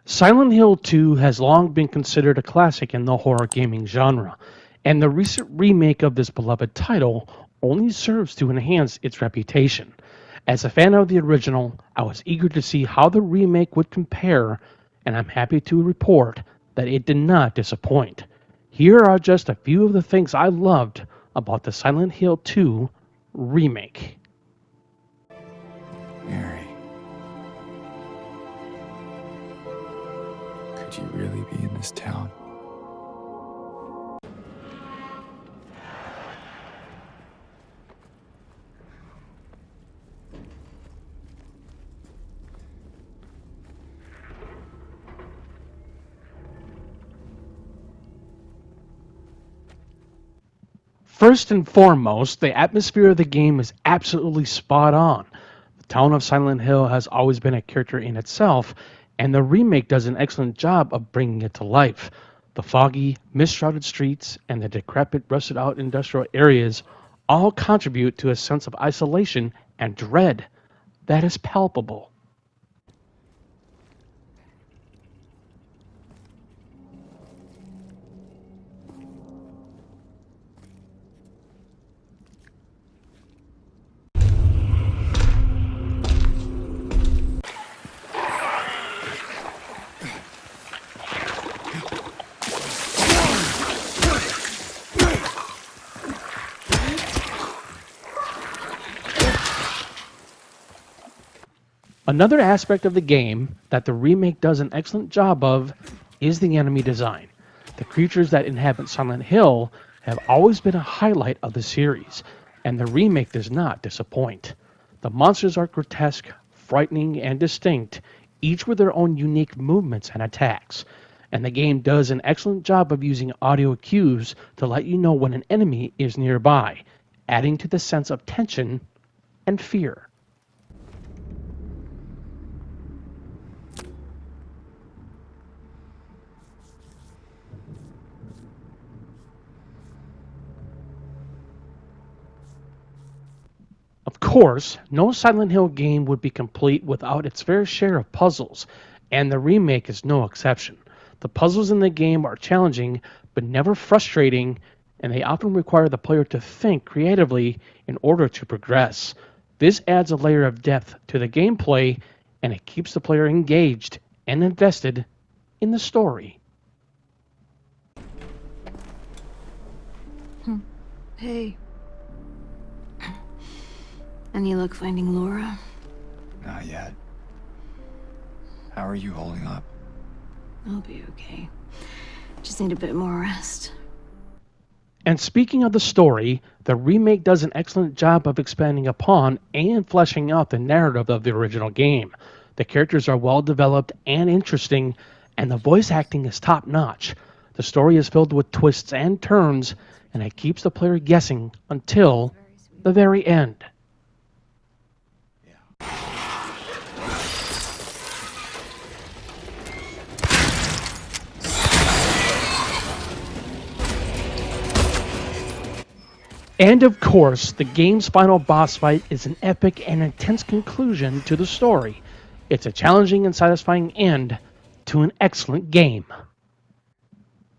Silent Hill 2 has long been considered a classic in the horror gaming genre, and the recent remake of this beloved title only serves to enhance its reputation. As a fan of the original, I was eager to see how the remake would compare, and I'm happy to report that it did not disappoint. Here are just a few of the things I loved about the Silent Hill 2 remake. Mary, could you really be in this town? First and foremost, the atmosphere of the game is absolutely spot on. The town of Silent Hill has always been a character in itself, and the remake does an excellent job of bringing it to life. The foggy, mist-shrouded streets and the decrepit, rusted-out industrial areas all contribute to a sense of isolation and dread that is palpable. Another aspect of the game that the remake does an excellent job of is the enemy design. The creatures that inhabit Silent Hill have always been a highlight of the series, and the remake does not disappoint. The monsters are grotesque, frightening, and distinct, each with their own unique movements and attacks. And the game does an excellent job of using audio cues to let you know when an enemy is nearby, adding to the sense of tension and fear. Of course, no Silent Hill game would be complete without its fair share of puzzles, and the remake is no exception. The puzzles in the game are challenging, but never frustrating, and they often require the player to think creatively in order to progress. This adds a layer of depth to the gameplay, and it keeps the player engaged and invested in the story. Hey. Any luck finding Laura? Not yet. How are you holding up? I'll be okay. Just need a bit more rest. And speaking of the story, the remake does an excellent job of expanding upon and fleshing out the narrative of the original game. The characters are well developed and interesting, and the voice acting is top notch. The story is filled with twists and turns, and it keeps the player guessing until the very end. And of course, the game's final boss fight is an epic and intense conclusion to the story. It's a challenging and satisfying end to an excellent game.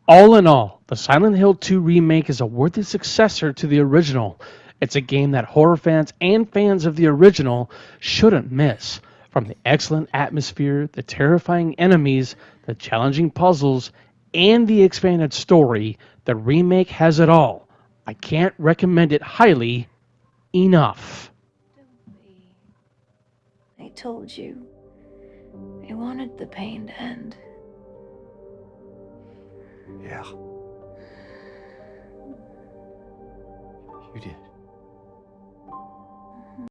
All in all, the Silent Hill 2 remake is a worthy successor to the original. It's a game that horror fans and fans of the original shouldn't miss. From the excellent atmosphere, the terrifying enemies, the challenging puzzles, and the expanded story, the remake has it all. I can't recommend it highly enough. I told you. I wanted the pain to end. Yeah. You did.